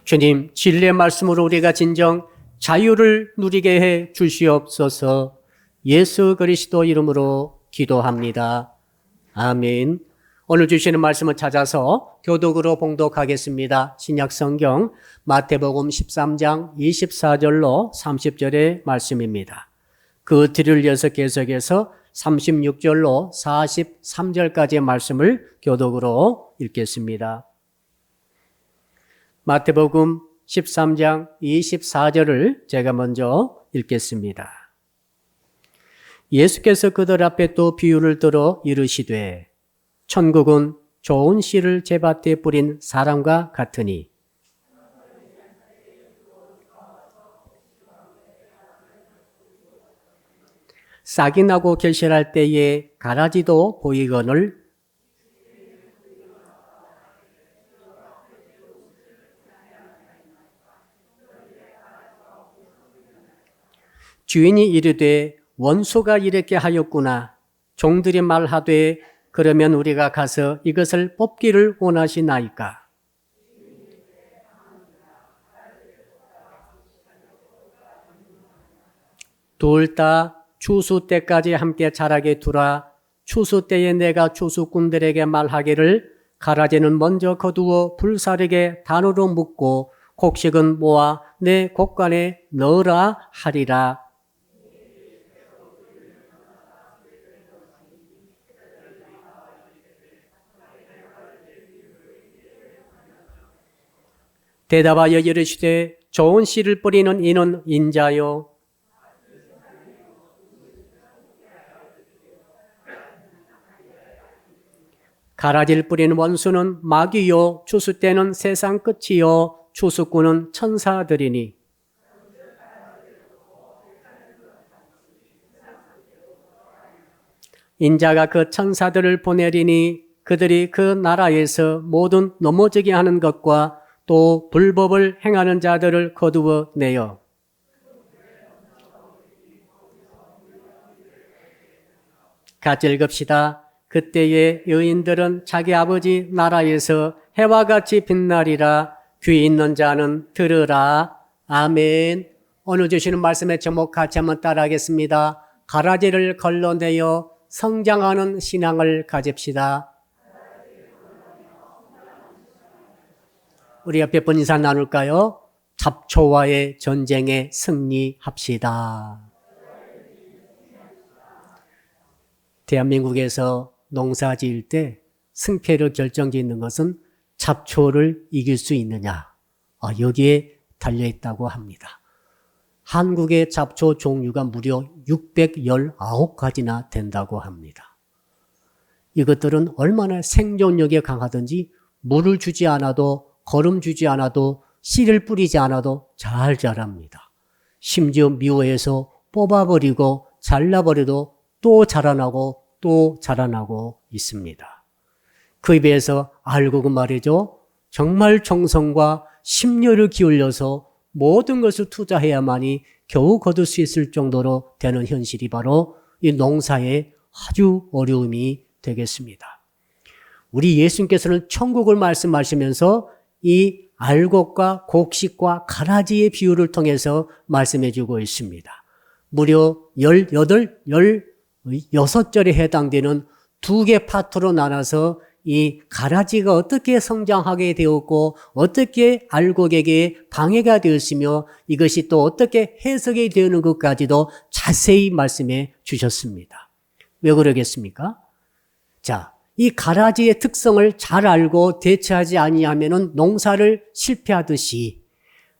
주님, 진리의 말씀으로 우리가 진정 자유를 누리게 해 주시옵소서. 예수 그리스도 이름으로 기도합니다. 아멘. 오늘 주시는 말씀을 찾아서 교독으로 봉독하겠습니다. 신약성경 마태복음 13장 24절로 30절의 말씀입니다. 그 뒤를 이어서 계속해서 36절로 43절까지의 말씀을 교독으로 읽겠습니다. 마태복음 13장 24절을 제가 먼저 읽겠습니다. 예수께서 그들 앞에 또 비유를 들어 이르시되 천국은 좋은 씨를 제밭에 뿌린 사람과 같으니 싹이 나고 결실할 때에 가라지도 보이거늘 주인이 이르되 원수가 이렇게 하였구나. 종들이 말하되 그러면 우리가 가서 이것을 뽑기를 원하시나이까. 둘 다 추수 때까지 함께 자라게 두라. 추수 때에 내가 추수꾼들에게 말하기를 가라지는 먼저 거두어 불사르게 단으로 묶고 곡식은 모아 내 곡간에 넣으라 하리라. 대답하여 이르시되 좋은 씨를 뿌리는 이는 인자요 가라지를 뿌리는 원수는 마귀요 추수 때는 세상 끝이요 추수꾼은 천사들이니 인자가 그 천사들을 보내리니 그들이 그 나라에서 모든 넘어지게 하는 것과 또 불법을 행하는 자들을 거두어 내어 같이 읽읍시다. 그때에 의인들은 자기 아버지 나라에서 해와 같이 빛나리라. 귀 있는 자는 들으라. 아멘. 오늘 주시는 말씀의 제목 같이 한번 따라하겠습니다. 가라지를 걸러내어 성장하는 신앙을 가집시다. 우리 옆에 분 인사 나눌까요? 잡초와의 전쟁에 승리합시다. 대한민국에서 농사 지을 때 승패를 결정짓는 것은 잡초를 이길 수 있느냐. 여기에 달려있다고 합니다. 한국의 잡초 종류가 무려 619가지나 된다고 합니다. 이것들은 얼마나 생존력이 강하든지 물을 주지 않아도 거름 주지 않아도 씨를 뿌리지 않아도 잘 자랍니다. 심지어 미워해서 뽑아버리고 잘라버려도 또 자라나고 또 자라나고 있습니다. 그에 비해서 알곡은 말이죠. 정말 정성과 심려를 기울여서 모든 것을 투자해야만이 겨우 거둘 수 있을 정도로 되는 현실이 바로 이 농사의 아주 어려움이 되겠습니다. 우리 예수님께서는 천국을 말씀하시면서 이 알곡과 곡식과 가라지의 비유를 통해서 말씀해 주고 있습니다. 무려 16절에 해당되는 두 개 파트로 나눠서 이 가라지가 어떻게 성장하게 되었고 어떻게 알곡에게 방해가 되었으며 이것이 또 어떻게 해석이 되는 것까지도 자세히 말씀해 주셨습니다. 왜 그러겠습니까? 자, 이 가라지의 특성을 잘 알고 대처하지 아니하면은 농사를 실패하듯이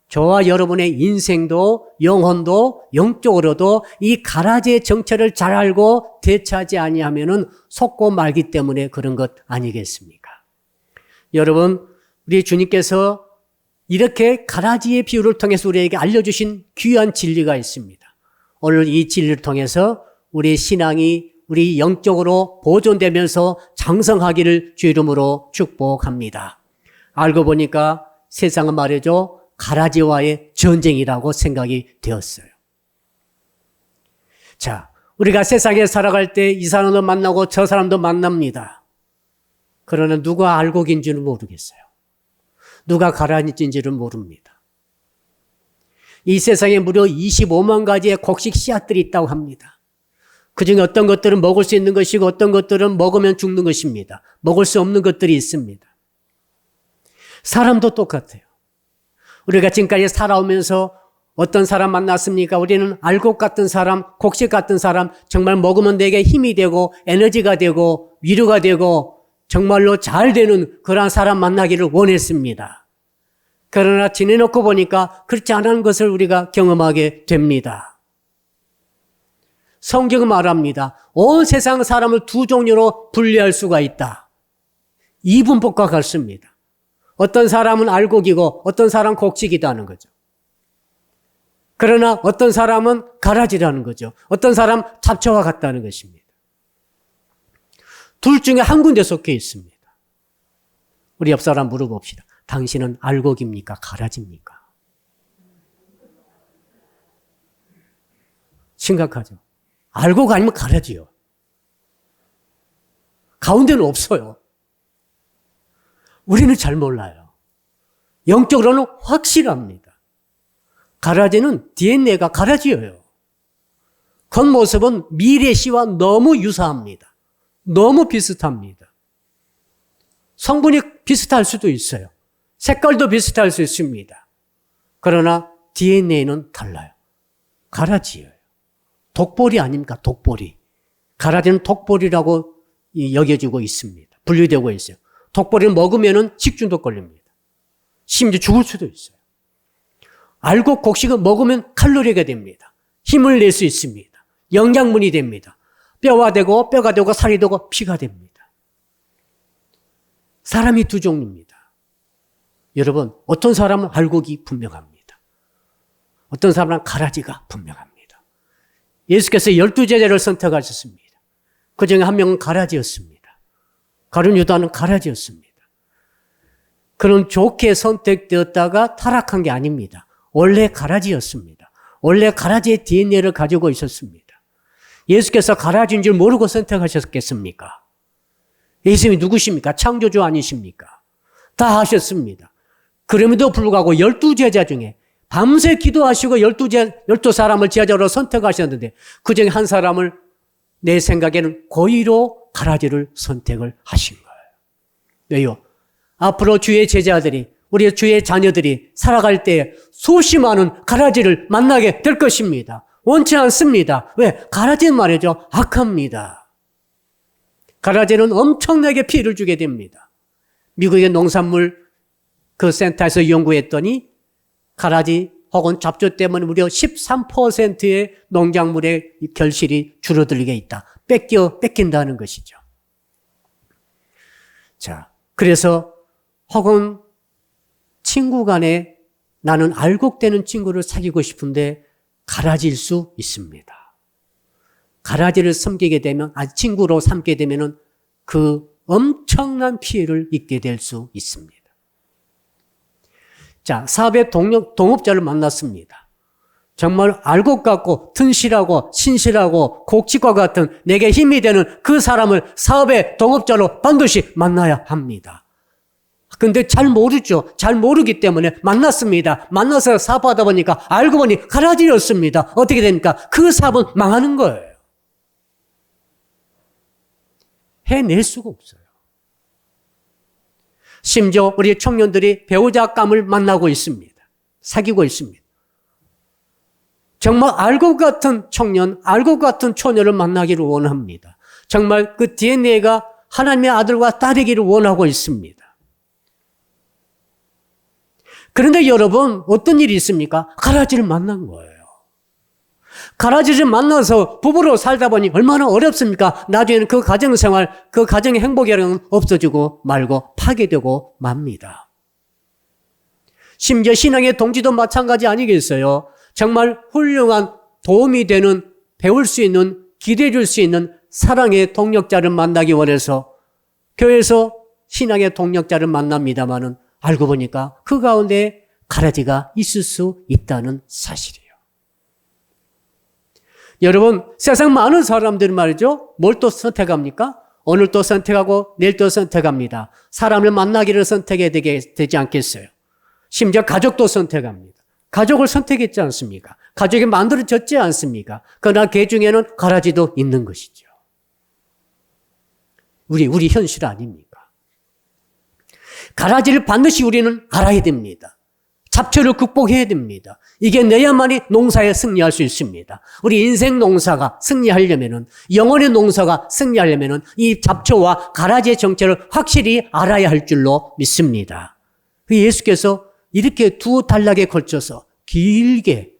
저와 여러분의 인생도 영혼도 영적으로도 이 가라지의 정체를 잘 알고 대처하지 아니하면은 속고 말기 때문에 그런 것 아니겠습니까? 여러분, 우리 주님께서 이렇게 가라지의 비유를 통해서 우리에게 알려주신 귀한 진리가 있습니다. 오늘 이 진리를 통해서 우리 신앙이 우리 영적으로 보존되면서 장성하기를 주 이름으로 축복합니다. 알고 보니까 세상은 말이죠. 가라지와의 전쟁이라고 생각이 되었어요. 자, 우리가 세상에 살아갈 때 이 사람도 만나고 저 사람도 만납니다. 그러나 누가 알곡인지는 모르겠어요. 누가 가라지인지를 모릅니다. 이 세상에 무려 25만 가지의 곡식 씨앗들이 있다고 합니다. 그중에 어떤 것들은 먹을 수 있는 것이고 어떤 것들은 먹으면 죽는 것입니다. 먹을 수 없는 것들이 있습니다. 사람도 똑같아요. 우리가 지금까지 살아오면서 어떤 사람 만났습니까? 우리는 알곡 같은 사람, 곡식 같은 사람, 정말 먹으면 내게 힘이 되고 에너지가 되고 위로가 되고 정말로 잘 되는 그러한 사람 만나기를 원했습니다. 그러나 지내놓고 보니까 그렇지 않은 것을 우리가 경험하게 됩니다. 성경은 말합니다. 온 세상 사람을 두 종류로 분리할 수가 있다. 이분법과 같습니다. 어떤 사람은 알곡이고 어떤 사람은 곡식이라는 거죠. 그러나 어떤 사람은 가라지라는 거죠. 어떤 사람 잡초와 같다는 것입니다. 둘 중에 한 군데 속해 있습니다. 우리 옆 사람 물어봅시다. 당신은 알곡입니까? 가라지입니까? 심각하죠. 알곡 아니면 가라지요. 가운데는 없어요. 우리는 잘 몰라요. 영적으로는 확실합니다. 가라지는 DNA가 가라지예요. 겉모습은 미래 씨와 너무 유사합니다. 너무 비슷합니다. 성분이 비슷할 수도 있어요. 색깔도 비슷할 수 있습니다. 그러나 DNA는 달라요. 가라지예요. 독보리 아닙니까? 독보리. 가라지는 독보리라고 여겨지고 있습니다. 분류되고 있어요. 독보리를 먹으면 식중독 걸립니다. 심지어 죽을 수도 있어요. 알곡 곡식은 먹으면 칼로리가 됩니다. 힘을 낼 수 있습니다. 영양분이 됩니다. 뼈가 되고 살이 되고 피가 됩니다. 사람이 두 종류입니다. 여러분, 어떤 사람은 알곡이 분명합니다. 어떤 사람은 가라지가 분명합니다. 예수께서 12제자를 선택하셨습니다. 그중에 한 명은 가라지였습니다. 가룟 유다는 가라지였습니다. 그는 좋게 선택되었다가 타락한 게 아닙니다. 원래 가라지였습니다. 원래 가라지의 DNA를 가지고 있었습니다. 예수께서 가라지인 줄 모르고 선택하셨겠습니까? 예수님이 누구십니까? 창조주 아니십니까? 다 하셨습니다. 그럼에도 불구하고 12제자 중에 밤새 기도하시고 12사람을 제자로 선택하셨는데 그중에 한 사람을 내 생각에는 고의로 가라지를 선택을 하신 거예요. 왜요? 앞으로 주의 제자들이 우리 주의 자녀들이 살아갈 때 수십 많은 가라지를 만나게 될 것입니다. 원치 않습니다. 왜? 가라지는 말이죠. 악합니다. 가라지는 엄청나게 피해를 주게 됩니다. 미국의 농산물 그 센터에서 연구했더니 가라지 혹은 잡초 때문에 무려 13%의 농작물의 결실이 줄어들게 있다. 뺏긴다는 것이죠. 자, 그래서 혹은 친구 간에 나는 알곡되는 친구를 사귀고 싶은데 가라지일 수 있습니다. 가라지를 섬기게 되면, 친구로 삼게 되면 그 엄청난 피해를 입게 될 수 있습니다. 자, 사업의 동업자를 만났습니다. 정말 알곡 같고 튼실하고 신실하고 곡식과 같은 내게 힘이 되는 그 사람을 사업의 동업자로 반드시 만나야 합니다. 근데 잘 모르죠. 잘 모르기 때문에 만났습니다. 만나서 사업하다 보니까 알고 보니 가라지였습니다. 어떻게 됩니까? 그 사업은 망하는 거예요. 해낼 수가 없어요. 심지어 우리 청년들이 배우자감을 만나고 있습니다. 사귀고 있습니다. 정말 알곡 같은 청년, 알곡 같은 처녀를 만나기를 원합니다. 정말 그 DNA가 하나님의 아들과 딸이기를 원하고 있습니다. 그런데 여러분, 어떤 일이 있습니까? 가라지를 만난 거예요. 가라지를 만나서 부부로 살다 보니 얼마나 어렵습니까? 나중에는 그 가정생활, 그 가정의 행복이라는 건 없어지고 말고 파괴되고 맙니다. 심지어 신앙의 동지도 마찬가지 아니겠어요? 정말 훌륭한 도움이 되는, 배울 수 있는, 기대해 줄 수 있는 사랑의 동력자를 만나기 원해서 교회에서 신앙의 동력자를 만납니다마는 알고 보니까 그 가운데 가라지가 있을 수 있다는 사실이에요. 여러분, 세상 많은 사람들은 말이죠. 뭘 또 선택합니까? 오늘 또 선택하고 내일 또 선택합니다. 사람을 만나기를 선택해야 되지 않겠어요? 심지어 가족도 선택합니다. 가족을 선택했지 않습니까? 가족이 만들어졌지 않습니까? 그러나 그 중에는 가라지도 있는 것이죠. 우리 현실 아닙니까? 가라지를 반드시 우리는 알아야 됩니다. 잡초를 극복해야 됩니다. 이게 내야만이 농사에 승리할 수 있습니다. 우리 인생 농사가 승리하려면은, 영혼의 농사가 승리하려면은 이 잡초와 가라지의 정체를 확실히 알아야 할 줄로 믿습니다. 예수께서 이렇게 두 단락에 걸쳐서 길게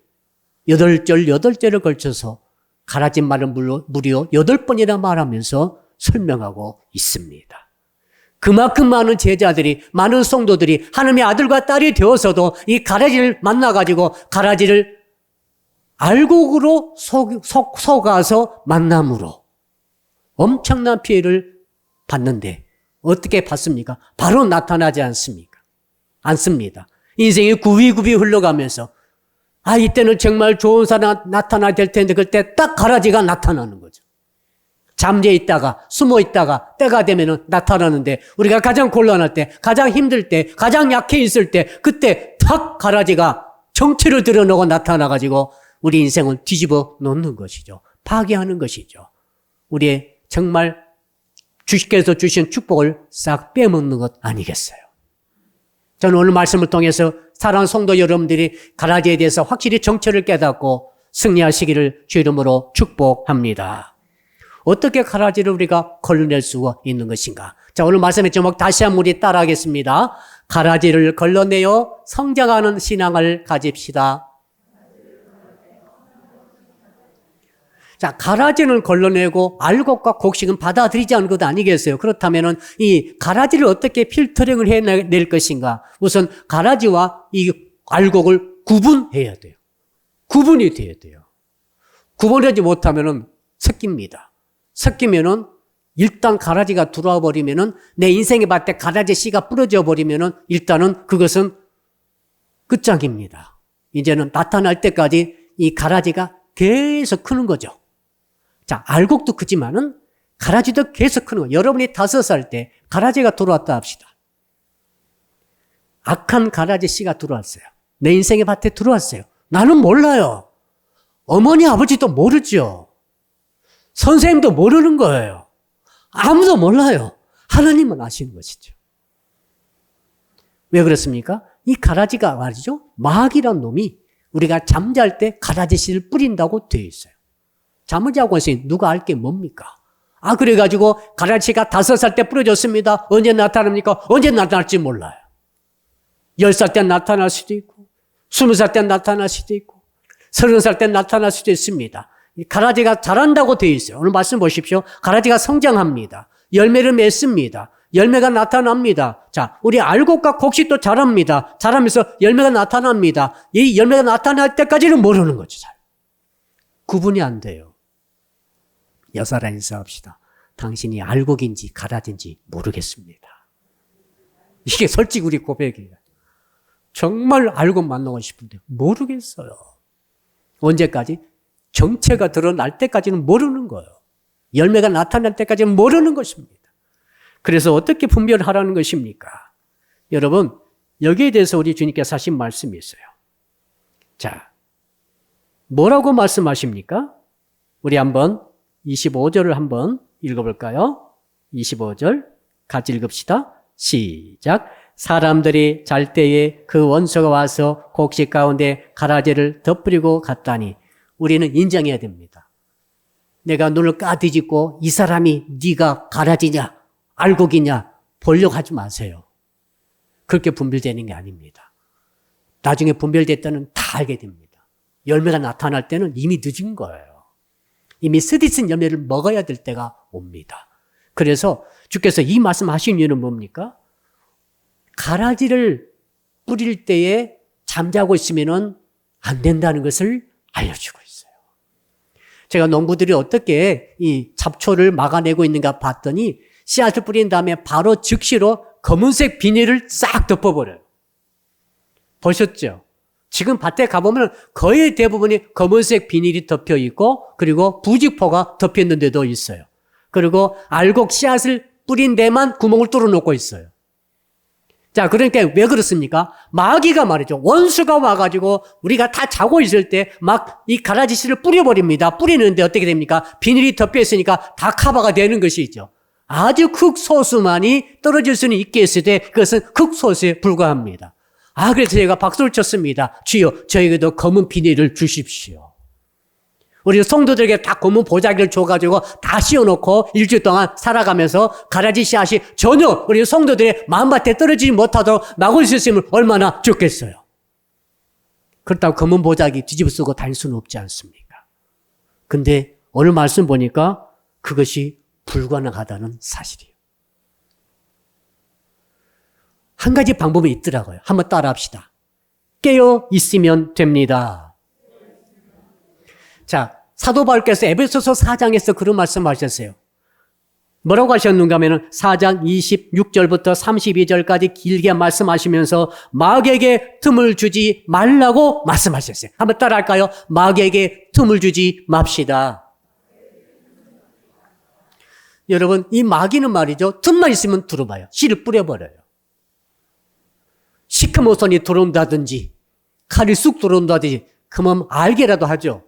8절을 걸쳐서 가라지 말은 무려 8번이나 말하면서 설명하고 있습니다. 그만큼 많은 제자들이, 많은 성도들이 하나님의 아들과 딸이 되어서도 이 가라지를 만나가지고 가라지를 알곡으로 속아서 만남으로 엄청난 피해를 받는데 어떻게 받습니까? 바로 나타나지 않습니다. 인생이 구비구비 흘러가면서 이때는 정말 좋은 사람 나타나야 될 텐데 그때 딱 가라지가 나타나는 거죠. 잠재 있다가 숨어 있다가 때가 되면 나타나는데 우리가 가장 곤란할 때, 가장 힘들 때, 가장 약해 있을 때 그때 탁 가라지가 정체를 드러내고 나타나가지고 우리 인생을 뒤집어 놓는 것이죠. 파괴하는 것이죠. 우리의 정말 주님께서 주신 축복을 싹 빼먹는 것 아니겠어요? 저는 오늘 말씀을 통해서 사랑하는 성도 여러분들이 가라지에 대해서 확실히 정체를 깨닫고 승리하시기를 주 이름으로 축복합니다. 어떻게 가라지를 우리가 걸러낼 수가 있는 것인가? 자, 오늘 말씀의 제목 다시 한번 우리 따라하겠습니다. 가라지를 걸러내어 성장하는 신앙을 가집시다. 자, 가라지는 걸러내고 알곡과 곡식은 받아들이지 않은 것 아니겠어요? 그렇다면은 이 가라지를 어떻게 필터링을 해낼 것인가? 우선 가라지와 이 알곡을 구분해야 돼요. 구분이 돼야 돼요. 구분하지 못하면은 섞입니다. 섞이면은 일단 가라지가 들어와 버리면은 내 인생의 밭에 가라지 씨가 뿌려져 버리면은 일단은 그것은 끝장입니다. 이제는 나타날 때까지 이 가라지가 계속 크는 거죠. 자, 알곡도 크지만은 가라지도 계속 크는 거예요. 여러분이 5살 때 가라지가 들어왔다 합시다. 악한 가라지 씨가 들어왔어요. 내 인생의 밭에 들어왔어요. 나는 몰라요. 어머니, 아버지도 모르죠. 선생님도 모르는 거예요. 아무도 몰라요. 하나님은 아시는 것이죠. 왜 그렇습니까? 이 가라지가 말이죠. 마귀란 놈이 우리가 잠잘 때 가라지 씨를 뿌린다고 되어 있어요. 잠을 자고 있으니 누가 알 게 뭡니까? 그래가지고 가라지가 5살 때 뿌려졌습니다. 언제 나타납니까? 언제 나타날지 몰라요. 10살 때 나타날 수도 있고 20살 때 나타날 수도 있고 30살 때 나타날 수도 있습니다. 가라지가 자란다고 되어 있어요. 오늘 말씀 보십시오. 가라지가 성장합니다. 열매를 맺습니다. 열매가 나타납니다. 자, 우리 알곡과 곡식도 자랍니다. 자라면서 열매가 나타납니다. 이 열매가 나타날 때까지는 모르는 거죠. 잘. 구분이 안 돼요. 여사라 인사합시다. 당신이 알곡인지 가라지인지 모르겠습니다. 이게 솔직히 우리 고백이에요. 정말 알곡 만나고 싶은데 모르겠어요. 언제까지? 정체가 드러날 때까지는 모르는 거예요. 열매가 나타날 때까지는 모르는 것입니다. 그래서 어떻게 분별하라는 것입니까? 여러분, 여기에 대해서 우리 주님께서 하신 말씀이 있어요. 자, 뭐라고 말씀하십니까? 우리 한번 25절을 한번 읽어볼까요? 25절 같이 읽읍시다. 시작. 사람들이 잘 때에 그 원수가 와서 곡식 가운데 가라지를 덮으리고 갔다니 우리는 인정해야 됩니다. 내가 눈을 까뒤집고 이 사람이 네가 가라지냐 알곡이냐 보려고 하지 마세요. 그렇게 분별되는 게 아닙니다. 나중에 분별될 때는 다 알게 됩니다. 열매가 나타날 때는 이미 늦은 거예요. 이미 쓰디쓴 열매를 먹어야 될 때가 옵니다. 그래서 주께서 이 말씀하신 이유는 뭡니까? 가라지를 뿌릴 때에 잠자고 있으면 안 된다는 것을 알려주고 있어요. 제가 농부들이 어떻게 이 잡초를 막아내고 있는가 봤더니 씨앗을 뿌린 다음에 바로 즉시로 검은색 비닐을 싹 덮어버려요. 보셨죠? 지금 밭에 가보면 거의 대부분이 검은색 비닐이 덮여 있고 그리고 부직포가 덮여 있는 데도 있어요. 그리고 알곡 씨앗을 뿌린 데만 구멍을 뚫어놓고 있어요. 자, 그러니까 왜 그렇습니까? 마귀가 말이죠. 원수가 와가지고 우리가 다 자고 있을 때 막 이 가라지 씨를 뿌려버립니다. 뿌리는데 어떻게 됩니까? 비닐이 덮여 있으니까 다 커버가 되는 것이죠. 아주 극소수만이 떨어질 수는 있겠으되 그것은 극소수에 불과합니다. 그래서 제가 박수를 쳤습니다. 주여, 저에게도 검은 비닐을 주십시오. 우리 성도들에게 다 검은 보자기를 줘가지고 다 씌워놓고 일주일 동안 살아가면서 가라지 씨앗이 전혀 우리 성도들의 마음밭에 떨어지지 못하도록 막을 수 있으면 얼마나 좋겠어요. 그렇다고 검은 보자기 뒤집어 쓰고 다닐 수는 없지 않습니까? 근데 오늘 말씀 보니까 그것이 불가능하다는 사실이에요. 한 가지 방법이 있더라고요. 한번 따라 합시다. 깨어 있으면 됩니다. 자, 사도 바울께서 에베소서 4장에서 그런 말씀하셨어요. 뭐라고 하셨는가 하면 4장 26절부터 32절까지 길게 말씀하시면서 마귀에게 틈을 주지 말라고 말씀하셨어요. 한번 따라 할까요? 마귀에게 틈을 주지 맙시다. 여러분, 이 마귀는 말이죠. 틈만 있으면 들어봐요. 씨를 뿌려버려요. 시커먼 들어온다든지 칼이 쑥 들어온다든지 그러면 알게라도 하죠.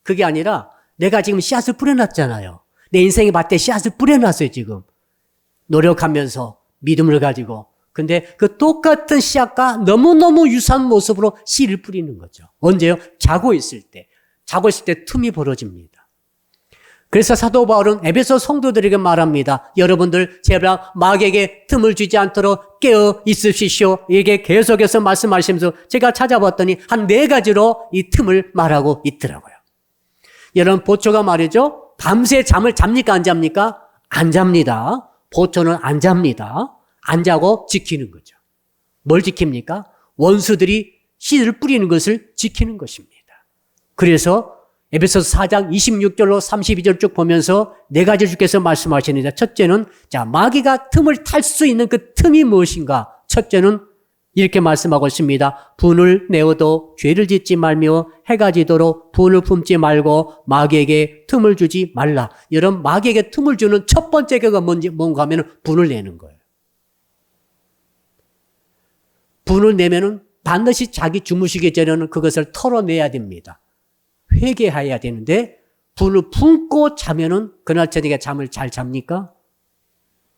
그게 아니라 내가 지금 씨앗을 뿌려놨잖아요. 내 인생의 밭에 씨앗을 뿌려놨어요, 지금. 노력하면서 믿음을 가지고. 근데 그 똑같은 씨앗과 너무너무 유사한 모습으로 씨를 뿌리는 거죠. 언제요? 자고 있을 때. 자고 있을 때 틈이 벌어집니다. 그래서 사도 바울은 에베소 성도들에게 말합니다. 여러분들 제발 마귀에게 틈을 주지 않도록 깨어 있으십시오. 이게 계속해서 말씀하시면서 제가 찾아봤더니 한 4가지로 이 틈을 말하고 있더라고요. 여러분, 보초가 말이죠. 밤새 잠을 잡니까 안 잡니까? 안 잡니다. 보초는 안 잡니다. 안 자고 지키는 거죠. 뭘 지킵니까? 원수들이 씨를 뿌리는 것을 지키는 것입니다. 그래서 에베소서 4장 26절로 32절 쭉 보면서 4가지 주께서 말씀하시는데, 첫째는 자, 마귀가 틈을 탈 수 있는 그 틈이 무엇인가? 첫째는 이렇게 말씀하고 있습니다. 분을 내어도 죄를 짓지 말며 해가 지도록 분을 품지 말고 마귀에게 틈을 주지 말라. 여러분, 마귀에게 틈을 주는 첫 번째가 뭔가 하면 분을 내는 거예요. 분을 내면은 반드시 자기 주무시기 전에는 그것을 털어내야 됩니다. 회개해야 되는데 분을 품고 자면은 그날 저녁에 잠을 잘 잡니까?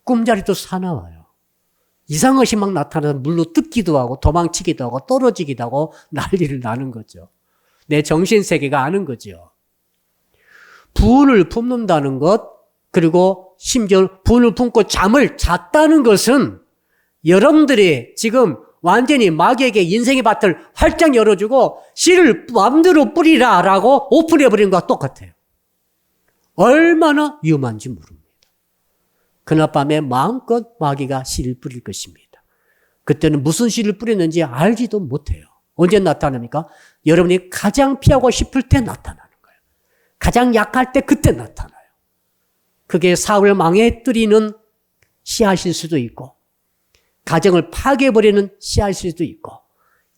꿈자리도 사나워요. 이상한 것이 막 나타나서 물로 뜯기도 하고 도망치기도 하고 떨어지기도 하고 난리를 나는 거죠. 내 정신세계가 아는 거죠. 분을 품는다는 것, 그리고 심지어 분을 품고 잠을 잤다는 것은 여러분들이 지금 완전히 마귀에게 인생의 밭을 활짝 열어주고 씨를 마음대로 뿌리라라고 오픈해버린 것과 똑같아요. 얼마나 위험한지 모릅니다. 그날 밤에 마음껏 마귀가 씨를 뿌릴 것입니다. 그때는 무슨 씨를 뿌렸는지 알지도 못해요. 언제 나타납니까? 여러분이 가장 피하고 싶을 때 나타나는 거예요. 가장 약할 때 그때 나타나요. 그게 사업을 망해뜨리는 씨앗일 수도 있고, 가정을 파괴해버리는 씨앗일 수도 있고,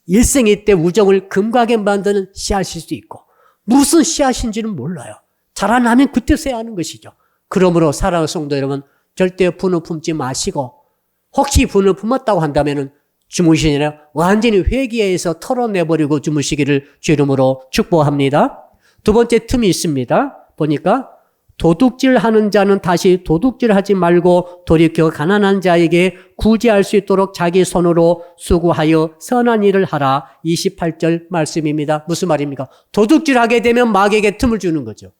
일생의 때 우정을 금가게 만드는 씨앗일 수도 있고, 무슨 씨앗인지는 몰라요. 자라나면 그때서야 하는 것이죠. 그러므로 사랑하는 성도 여러분, 절대 분을 품지 마시고, 혹시 분을 품었다고 한다면 주무시기 전에 완전히 회개해서 털어내버리고 주무시기를 주 이름으로 축복합니다. 두 번째 틈이 있습니다. 보니까 도둑질하는 자는 다시 도둑질하지 말고 돌이켜 가난한 자에게 구제할 수 있도록 자기 손으로 수고하여 선한 일을 하라. 28절 말씀입니다. 무슨 말입니까? 도둑질하게 되면 마귀에게 틈을 주는 거죠.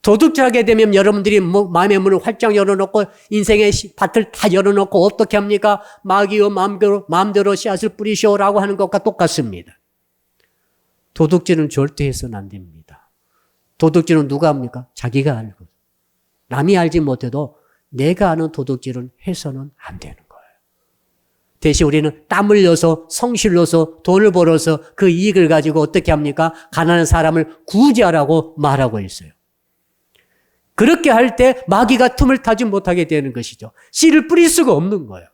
도둑질하게 되면 여러분들이 마음의 문을 활짝 열어놓고 인생의 밭을 다 열어놓고 어떻게 합니까? 마귀여 마음대로 씨앗을 뿌리시오라고 하는 것과 똑같습니다. 도둑질은 절대 해서는 안 됩니다. 도둑질은 누가 합니까? 자기가 알고. 남이 알지 못해도 내가 아는 도둑질은 해서는 안 되는 거예요. 대신 우리는 땀 흘려서 성실로서 돈을 벌어서 그 이익을 가지고 어떻게 합니까? 가난한 사람을 구제하라고 말하고 있어요. 그렇게 할 때 마귀가 틈을 타지 못하게 되는 것이죠. 씨를 뿌릴 수가 없는 거예요.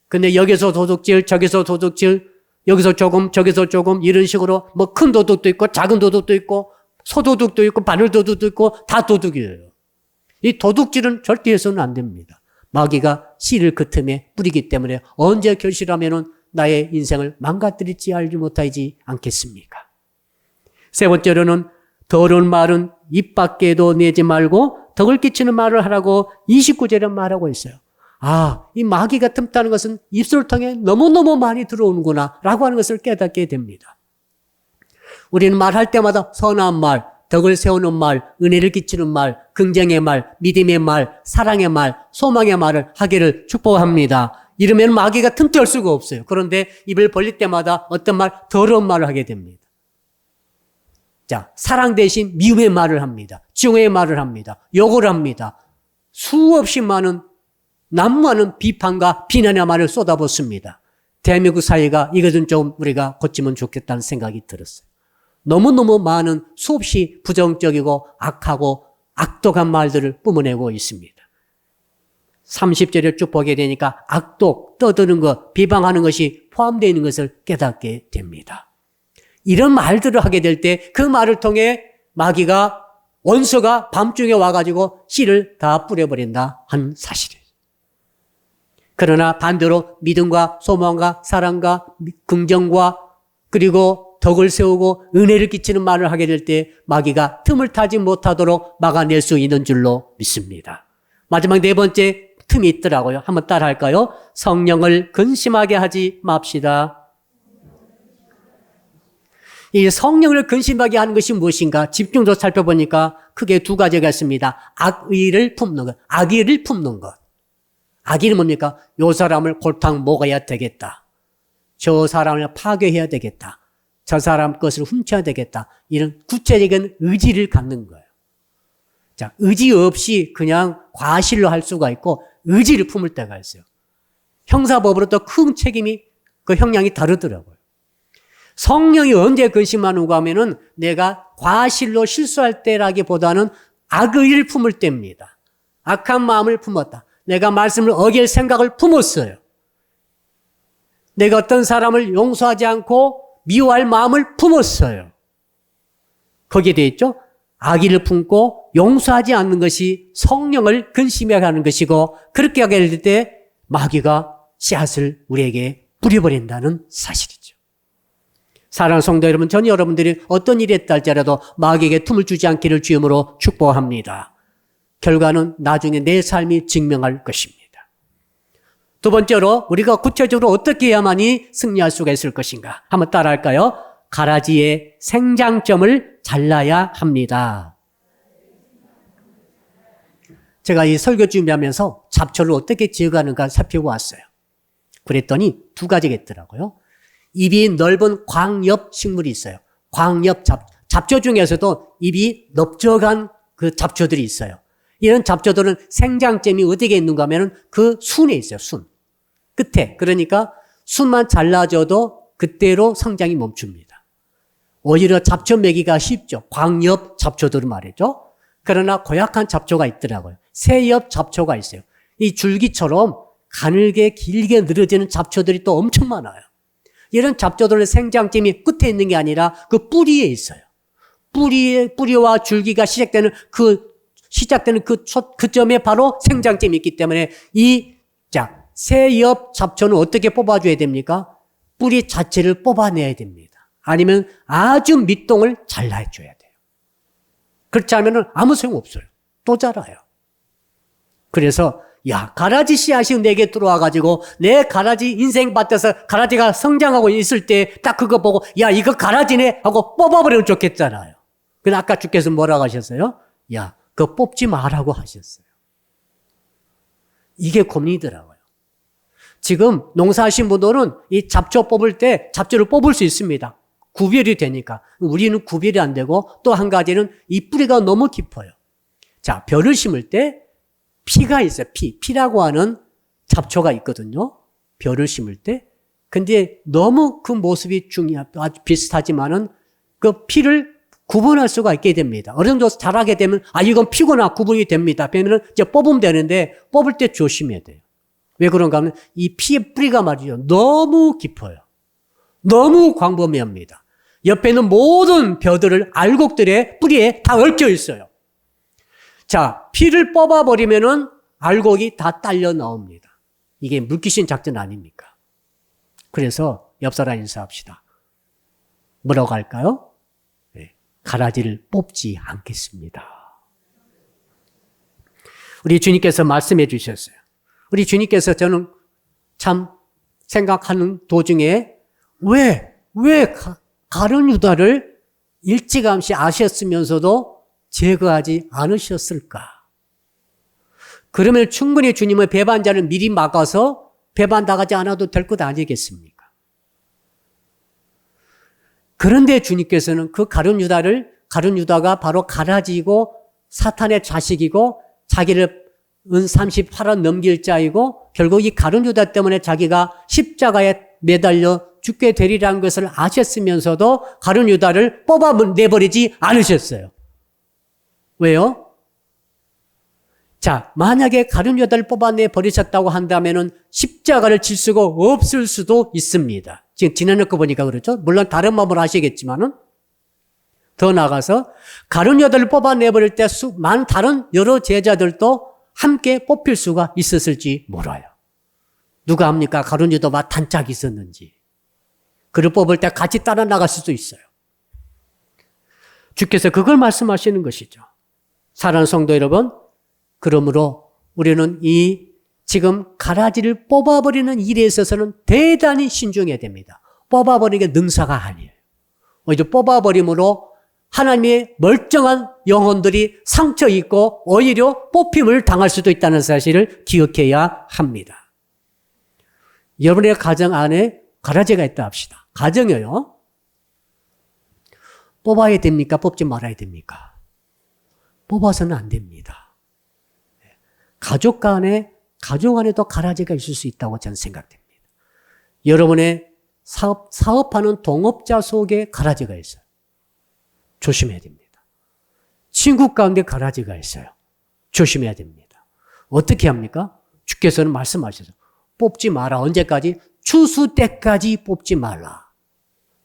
근데 여기서 도둑질, 저기서 도둑질, 여기서 조금, 저기서 조금 이런 식으로 뭐 큰 도둑도 있고 작은 도둑도 있고 소도둑도 있고 바늘도둑도 있고 다 도둑이에요. 이 도둑질은 절대 해서는 안 됩니다. 마귀가 씨를 그 틈에 뿌리기 때문에 언제 결실하면은 나의 인생을 망가뜨릴지 알지 못하지 않겠습니까? 세 번째로는 더러운 말은 입 밖에도 내지 말고 덕을 끼치는 말을 하라고 29절에 말하고 있어요. 아, 이 마귀가 틈타는 것은 입술을 통해 너무너무 많이 들어오는구나 라고 하는 것을 깨닫게 됩니다. 우리는 말할 때마다 선한 말, 덕을 세우는 말, 은혜를 끼치는 말, 긍정의 말, 믿음의 말, 사랑의 말, 소망의 말을 하기를 축복합니다. 이러면 마귀가 틈탈 수가 없어요. 그런데 입을 벌릴 때마다 어떤 말, 더러운 말을 하게 됩니다. 자, 사랑 대신 미움의 말을 합니다. 증오의 말을 합니다. 욕을 합니다. 수없이 많은 난무하는 비판과 비난의 말을 쏟아붓습니다. 대한민국 사회가 이것은 좀 우리가 고치면 좋겠다는 생각이 들었어요. 너무너무 많은 수없이 부정적이고 악하고 악독한 말들을 뿜어내고 있습니다. 30절을 쭉 보게 되니까 악독, 떠드는 것, 비방하는 것이 포함되어 있는 것을 깨닫게 됩니다. 이런 말들을 하게 될 때 그 말을 통해 마귀가 원수가 밤중에 와가지고 씨를 다 뿌려버린다 하는 사실이에요. 그러나 반대로 믿음과 소망과 사랑과 긍정과 그리고 덕을 세우고 은혜를 끼치는 말을 하게 될 때 마귀가 틈을 타지 못하도록 막아낼 수 있는 줄로 믿습니다. 마지막 네 번째 틈이 있더라고요. 한번 따라 할까요? 성령을 근심하게 하지 맙시다. 이 성령을 근심하게 하는 것이 무엇인가 집중적으로 살펴보니까 크게 두 가지가 있습니다. 악의를 품는 것, 악의를 품는 것. 악의는 뭡니까? 요 사람을 골탕 먹어야 되겠다. 저 사람을 파괴해야 되겠다. 저 사람 것을 훔쳐야 되겠다. 이런 구체적인 의지를 갖는 거예요. 자, 의지 없이 그냥 과실로 할 수가 있고 의지를 품을 때가 있어요. 형사법으로 또 큰 책임이 그 형량이 다르더라고요. 성령이 언제 근심하는가 하면은 내가 과실로 실수할 때라기보다는 악의를 품을 때입니다. 악한 마음을 품었다. 내가 말씀을 어길 생각을 품었어요. 내가 어떤 사람을 용서하지 않고 미워할 마음을 품었어요. 거기에 되어 있죠. 악의를 품고 용서하지 않는 것이 성령을 근심하게 하는 것이고 그렇게 하게 될 때 마귀가 씨앗을 우리에게 뿌려버린다는 사실이죠. 사랑하는 성도 여러분, 전 여러분들이 어떤 일이 있다 할지라도 마귀에게 틈을 주지 않기를 주님으로 축복합니다. 결과는 나중에 내 삶이 증명할 것입니다. 두 번째로 우리가 구체적으로 어떻게 해야만이 승리할 수가 있을 것인가? 한번 따라할까요? 가라지의 생장점을 잘라야 합니다. 제가 이 설교 준비하면서 잡초를 어떻게 지어가는가 살펴보았어요. 그랬더니 두 가지가 있더라고요. 입이 넓은 광엽 식물이 있어요. 광엽 잡초 중에서도 입이 넓적한 그 잡초들이 있어요. 이런 잡초들은 생장점이 어디에 있는가 하면 그 순에 있어요. 순. 끝에. 그러니까 순만 잘라줘도 그때로 성장이 멈춥니다. 오히려 잡초 매기가 쉽죠. 광엽 잡초들은 말이죠. 그러나 고약한 잡초가 있더라고요. 새엽 잡초가 있어요. 이 줄기처럼 가늘게 길게 늘어지는 잡초들이 또 엄청 많아요. 이런 잡초들의 생장점이 끝에 있는 게 아니라 그 뿌리에 있어요. 뿌리와 줄기가 시작되는 그 점에 바로 생장점이 있기 때문에 새엽 잡초는 어떻게 뽑아줘야 됩니까? 뿌리 자체를 뽑아내야 됩니다. 아니면 아주 밑동을 잘라줘야 돼요. 그렇지 않으면 아무 소용없어요. 또 자라요. 그래서 가라지 씨앗이 내게 들어와가지고 내 가라지 인생밭에서 가라지가 성장하고 있을 때 딱 그거 보고 이거 가라지네 하고 뽑아버리면 좋겠잖아요. 근데 아까 주께서 뭐라고 하셨어요? 그거 뽑지 말라고 하셨어요. 이게 고민이더라고요. 지금 농사하신 분들은 이 잡초 뽑을 때 잡초를 뽑을 수 있습니다. 구별이 되니까. 우리는 구별이 안 되고 또 한 가지는 이 뿌리가 너무 깊어요. 자, 벼를 심을 때 피가 있어요. 피라고 하는 잡초가 있거든요. 벼를 심을 때. 근데 너무 그 모습이 아주 비슷하지만은 그 피를 구분할 수가 있게 됩니다. 어느 정도 자라게 되면 이건 피구나 구분이 됩니다. 그러면 이제 뽑으면 되는데 뽑을 때 조심해야 돼요. 왜 그런가 하면 이 피의 뿌리가 말이죠. 너무 깊어요. 너무 광범위합니다. 옆에 있는 모든 벼들을 알곡들의 뿌리에 다 얽혀 있어요. 자, 피를 뽑아버리면은 알곡이 다 딸려 나옵니다. 이게 물귀신 작전 아닙니까? 그래서 옆 사람 인사합시다. 뭐라고 할까요? 네, 가라지를 뽑지 않겠습니다. 우리 주님께서 말씀해 주셨어요. 우리 주님께서 저는 참 생각하는 도중에 왜 가룟 유다를 일찌감치 아셨으면서도 제거하지 않으셨을까? 그러면 충분히 주님의 배반자를 미리 막아서 배반 당하지 않아도 될 것 아니겠습니까? 그런데 주님께서는 그 가룟 유다가 바로 가라지고 사탄의 자식이고 자기를 은 38원 넘길 자이고 결국 이 가룟 유다 때문에 자기가 십자가에 매달려 죽게 되리라는 것을 아셨으면서도 가룟 유다를 뽑아내버리지 않으셨어요. 왜요? 자, 만약에 가룟 유다를 뽑아내버리셨다고 한다면은 십자가를 질 수가 없을 수도 있습니다. 지금 지나놓고 보니까 그렇죠? 물론 다른 마음으로 하시겠지만은 더 나아가서 가룟 유다를 뽑아내버릴 때 많은 다른 여러 제자들도 함께 뽑힐 수가 있었을지 몰라요. 누가 합니까? 가룟 유다와 단짝이 있었는지. 그를 뽑을 때 같이 따라 나갈 수도 있어요. 주께서 그걸 말씀하시는 것이죠. 사랑하는 성도 여러분, 그러므로 우리는 이 지금 가라지를 뽑아버리는 일에 있어서는 대단히 신중해야 됩니다. 뽑아버리는 게 능사가 아니에요. 오히려 뽑아버림으로 하나님의 멀쩡한 영혼들이 상처 입고 오히려 뽑힘을 당할 수도 있다는 사실을 기억해야 합니다. 여러분의 가정 안에 가라지가 있다 합시다. 가정이요. 뽑아야 됩니까? 뽑지 말아야 됩니까? 뽑아서는 안 됩니다. 가족 안에도 가라지가 있을 수 있다고 저는 생각됩니다. 여러분의 사업하는 동업자 속에 가라지가 있어요. 조심해야 됩니다. 친구 가운데 가라지가 있어요. 조심해야 됩니다. 어떻게 합니까? 주께서는 말씀하셔서 뽑지 마라. 언제까지? 추수 때까지 뽑지 말라.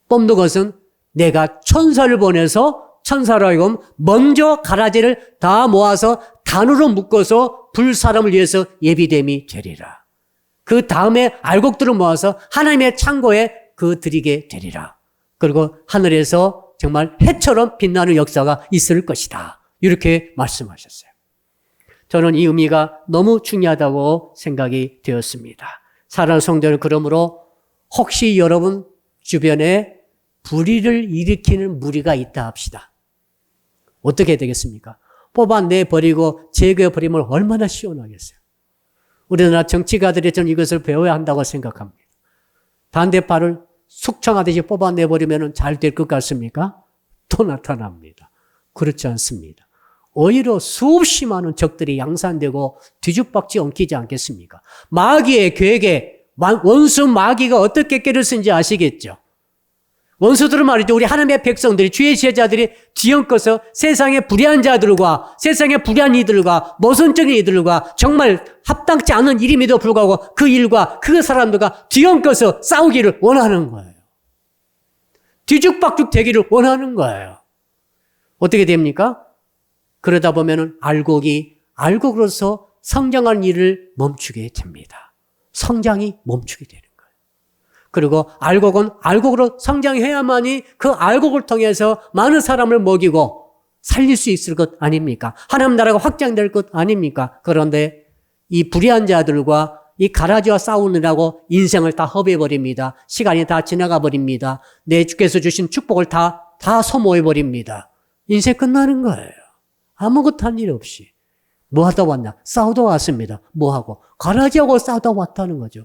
뽑는 것은 내가 천사를 보내서 천사로 하여금 먼저 가라지를 다 모아서 단으로 묶어서 불사람을 위해서 예비됨이 되리라. 그 다음에 알곡들을 모아서 하나님의 창고에 드리게 되리라. 그리고 하늘에서 정말 해처럼 빛나는 역사가 있을 것이다. 이렇게 말씀하셨어요. 저는 이 의미가 너무 중요하다고 생각이 되었습니다. 사랑하는 성도들, 그러므로 혹시 여러분 주변에 불의를 일으키는 무리가 있다 합시다. 어떻게 되겠습니까? 뽑아내버리고 제거해버리면 얼마나 시원하겠어요. 우리나라 정치가들이 저는 이것을 배워야 한다고 생각합니다. 반대파를 숙청하듯이 뽑아내버리면 잘 될 것 같습니까? 또 나타납니다. 그렇지 않습니다. 오히려 수없이 많은 적들이 양산되고 뒤죽박지 엉키지 않겠습니까? 마귀의 계획에 원수 마귀가 어떻게 깨를 쓴지 아시겠죠? 원수들은 말이죠. 우리 하나님의 백성들이, 주의 제자들이 뒤엉켜서 세상의 불의한 자들과 세상의 불의한 이들과 모순적인 이들과 정말 합당치 않은 일임에도 불구하고 그 일과 그 사람들과 뒤엉켜서 싸우기를 원하는 거예요. 뒤죽박죽 되기를 원하는 거예요. 어떻게 됩니까? 그러다 보면은 알곡으로서 성장하는 일을 멈추게 됩니다. 성장이 멈추게 되는 거예요. 그리고 알곡은 알곡으로 성장해야만이 그 알곡을 통해서 많은 사람을 먹이고 살릴 수 있을 것 아닙니까? 하나님 나라가 확장될 것 아닙니까? 그런데 이 불의한 자들과 이 가라지와 싸우느라고 인생을 다 허비해버립니다. 시간이 다 지나가 버립니다. 내 주께서 주신 축복을 다 소모해버립니다. 인생 끝나는 거예요. 아무것도 한 일 없이. 뭐 하다 왔나? 싸우다 왔습니다. 뭐 하고? 가라지하고 싸우다 왔다는 거죠.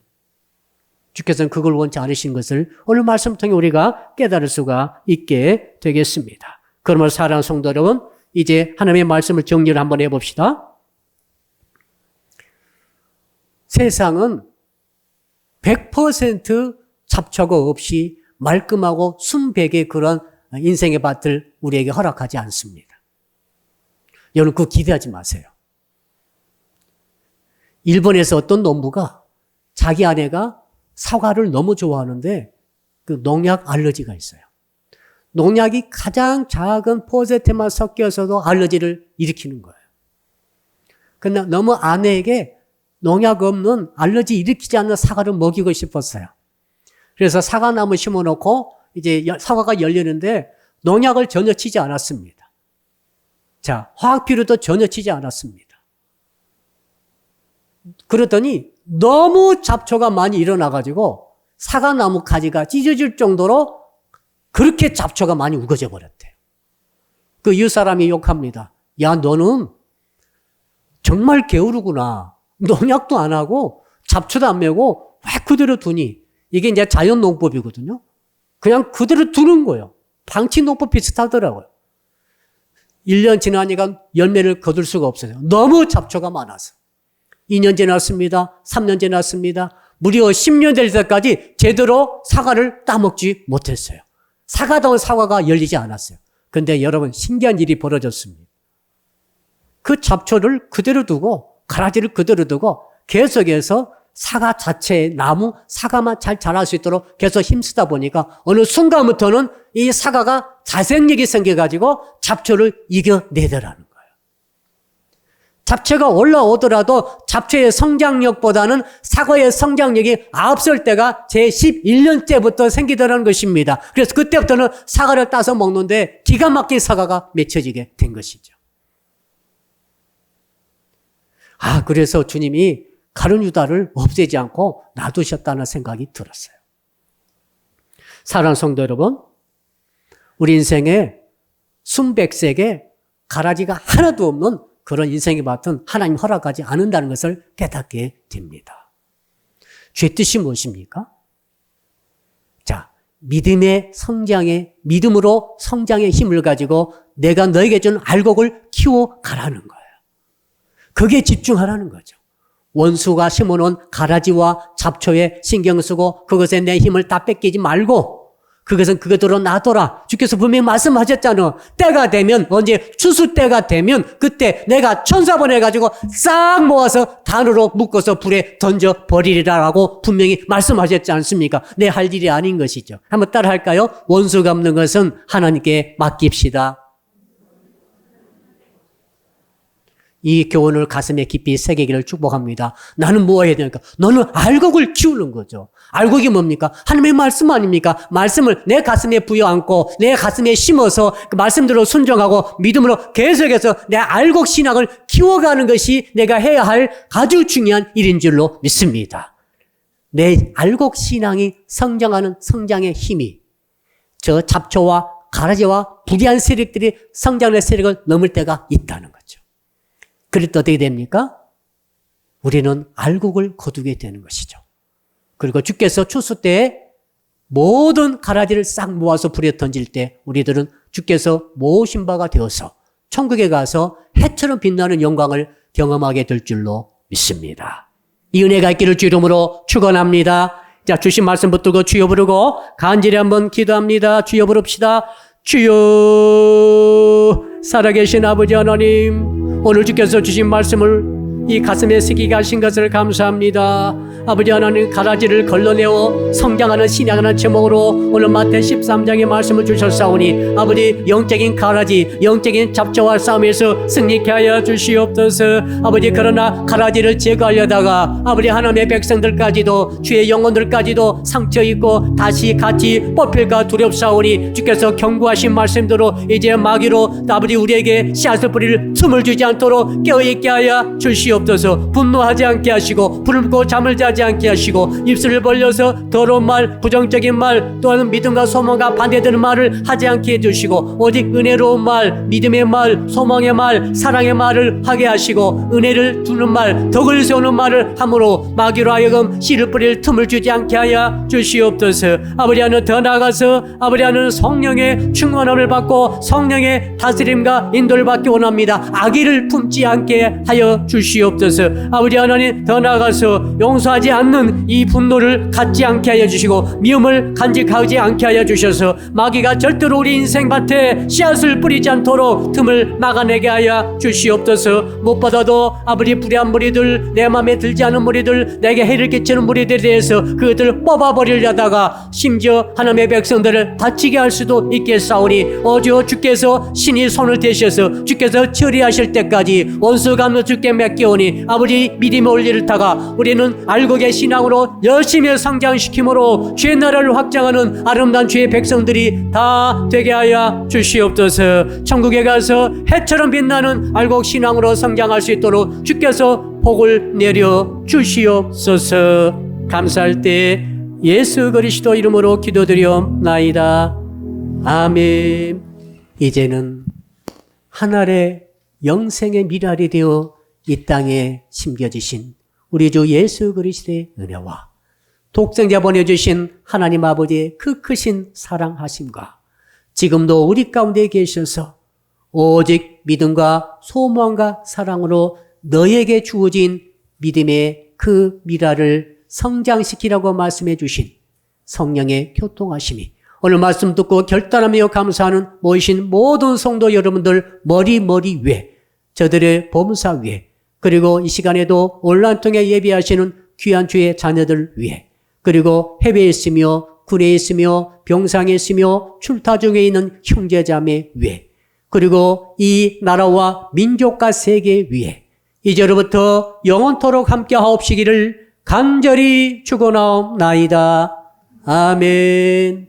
주께서는 그걸 원치 않으신 것을 오늘 말씀 통해 우리가 깨달을 수가 있게 되겠습니다. 그러므로 사랑하는 성도 여러분, 이제 하나님의 말씀을 정리를 한번 해봅시다. 세상은 100% 잡초가 없이 말끔하고 순백의 그런 인생의 밭을 우리에게 허락하지 않습니다. 여러분 그거 기대하지 마세요. 일본에서 어떤 농부가 자기 아내가 사과를 너무 좋아하는데 그 농약 알러지가 있어요. 농약이 가장 작은 포세테만 섞여서도 알러지를 일으키는 거예요. 근데 너무 아내에게 농약 없는 알러지 일으키지 않는 사과를 먹이고 싶었어요. 그래서 사과나무 심어놓고 이제 사과가 열리는데 농약을 전혀 치지 않았습니다. 자, 화학비료도 전혀 치지 않았습니다. 그러더니 너무 잡초가 많이 일어나가지고 사과나무 가지가 찢어질 정도로 그렇게 잡초가 많이 우거져 버렸대요. 그 이웃 사람이 욕합니다. 야, 너는 정말 게으르구나. 농약도 안 하고 잡초도 안 메고 왜 그대로 두니? 이게 이제 자연농법이거든요. 그냥 그대로 두는 거예요. 방치농법 비슷하더라고요. 1년 지나니까 열매를 거둘 수가 없어요. 너무 잡초가 많아서. 2년 지났습니다. 3년 지났습니다. 무려 10년 될 때까지 제대로 사과를 따먹지 못했어요. 사과다운 사과가 열리지 않았어요. 근데 여러분, 신기한 일이 벌어졌습니다. 그 잡초를 그대로 두고 가라지를 그대로 두고 계속해서 사과 자체의 나무, 사과만 잘 자랄 수 있도록 계속 힘쓰다 보니까 어느 순간부터는 이 사과가 자생력이 생겨가지고 잡초를 이겨내더라는 거예요. 잡초가 올라오더라도 잡초의 성장력보다는 사과의 성장력이 앞설 때가 제 11년째부터 생기더라는 것입니다. 그래서 그때부터는 사과를 따서 먹는데 기가 막힌 사과가 맺혀지게 된 것이죠. 그래서 주님이 가룟 유다를 없애지 않고 놔두셨다는 생각이 들었어요. 사랑하는 성도 여러분, 우리 인생에 순백색에 가라지가 하나도 없는 그런 인생의 밭은 하나님 허락하지 않는다는 것을 깨닫게 됩니다. 죄 뜻이 무엇입니까? 자, 믿음으로 성장의 힘을 가지고 내가 너에게 준 알곡을 키워가라는 거예요. 거기에 집중하라는 거죠. 원수가 심어놓은 가라지와 잡초에 신경 쓰고 그것에 내 힘을 다 뺏기지 말고 그것은 그것대로 놔둬라. 주께서 분명히 말씀하셨잖아. 때가 되면, 언제 추수 때가 되면 그때 내가 천사 보내가지고 싹 모아서 단으로 묶어서 불에 던져버리리라고 분명히 말씀하셨지 않습니까? 내 할 일이 아닌 것이죠. 한번 따라 할까요? 원수 갚는 것은 하나님께 맡깁시다. 이 교훈을 가슴에 깊이 새기기를 축복합니다. 나는 뭐 해야 되니까? 너는 알곡을 키우는 거죠. 알곡이 뭡니까? 하나님의 말씀 아닙니까? 말씀을 내 가슴에 부여안고 내 가슴에 심어서 그 말씀대로 순종하고 믿음으로 계속해서 내 알곡 신앙을 키워가는 것이 내가 해야 할 아주 중요한 일인 줄로 믿습니다. 내 알곡 신앙이 성장하는 성장의 힘이 저 잡초와 가라지와 불의한 세력들이 성장의 세력을 넘을 때가 있다는 거죠. 그럴 때 어떻게 됩니까? 우리는 알곡을 거두게 되는 것이죠. 그리고 주께서 추수 때에 모든 가라지를 싹 모아서 불에 던질 때 우리들은 주께서 모으신 바가 되어서 천국에 가서 해처럼 빛나는 영광을 경험하게 될 줄로 믿습니다. 이 은혜가 있기를 주 이름으로 축원합니다. 자, 주신 말씀 붙들고 주여 부르고 간절히 한번 기도합니다. 주여 부릅시다. 주여, 살아계신 아버지 하나님, 오늘 주께서 주신 말씀을 이 가슴에 새기게 하신 것을 감사합니다. 아버지 하나님, 가라지를 걸러내어 성장하는 신앙하는 제목으로 오늘 마태 13장의 말씀을 주셨사오니 아버지, 영적인 가라지, 영적인 잡초와 싸움에서 승리케 하여 주시옵소서. 아버지, 그러나 가라지를 제거하려다가 아버지 하나님의 백성들까지도 주의 영혼들까지도 상처 입고 다시 같이 뽑힐까 두렵사오니 주께서 경고하신 말씀대로 이제 마귀로 아버지 우리에게 씨앗을 뿌릴 틈을 주지 않도록 깨어있게 하여 주시옵소서. 분노하지 않게 하시고 부르고 잠을 자지 않게 하시고 입술을 벌려서 더러운 말, 부정적인 말, 또한 믿음과 소망과 반대되는 말을 하지 않게 해주시고 오직 은혜로운 말, 믿음의 말, 소망의 말, 사랑의 말을 하게 하시고 은혜를 두는 말, 덕을 세우는 말을 함으로 마귀로 하여금 씨를 뿌릴 틈을 주지 않게 하여 주시옵소서. 아버지 하나님, 더 나아가서 아버지 하나님 성령의 충만함을 받고 성령의 다스림과 인도를 받기 원합니다. 악의를 품지 않게 하여 주시옵소서. 아버지 하나님, 더 나아가서 용서하지 않는 이 분노를 갖지 않게 하여 주시고 미움을 간직하지 않게 하여 주셔서 마귀가 절대로 우리 인생밭에 씨앗을 뿌리지 않도록 틈을 막아내게 하여 주시옵소서. 무엇보다도 아버지 불의한 무리들, 내 마음에 들지 않은 무리들, 내게 해를 끼치는 무리들에 대해서 그것들을 뽑아버리려다가 심지어 하나님의 백성들을 다치게 할 수도 있겠사오니 오직 주께서 신이 손을 대셔서 주께서 처리하실 때까지 원수 갚는 주께 맡기오 기도하오니 아버지 믿음의 원리를 타가 우리는 알곡의 신앙으로 열심히 성장시킴으로 주의 나라를 확장하는 아름다운 주의 백성들이 다 되게 하여 주시옵소서. 천국에 가서 해처럼 빛나는 알곡 신앙으로 성장할 수 있도록 주께서 복을 내려 주시옵소서. 감사할 때 예수 그리스도 이름으로 기도드리옵나이다. 아멘. 이제는 하늘의 영생의 미랄이 되어 이 땅에 심겨지신 우리 주 예수 그리스도의 은혜와 독생자 보내주신 하나님 아버지의 그 크신 사랑하심과 지금도 우리 가운데 계셔서 오직 믿음과 소망과 사랑으로 너에게 주어진 믿음의 그 미랄을 성장시키라고 말씀해 주신 성령의 교통하심이 오늘 말씀 듣고 결단하며 감사하는 모이신 모든 성도 여러분들 머리 위에 저들의 범사 위에 그리고 이 시간에도 온라인 통해 예배하시는 귀한 주의 자녀들 위에 그리고 해외에 있으며 군에 있으며 병상에 있으며 출타 중에 있는 형제자매 위에 그리고 이 나라와 민족과 세계 위에 이제로부터 영원토록 함께 하옵시기를 간절히 축원하옵나이다. 아멘.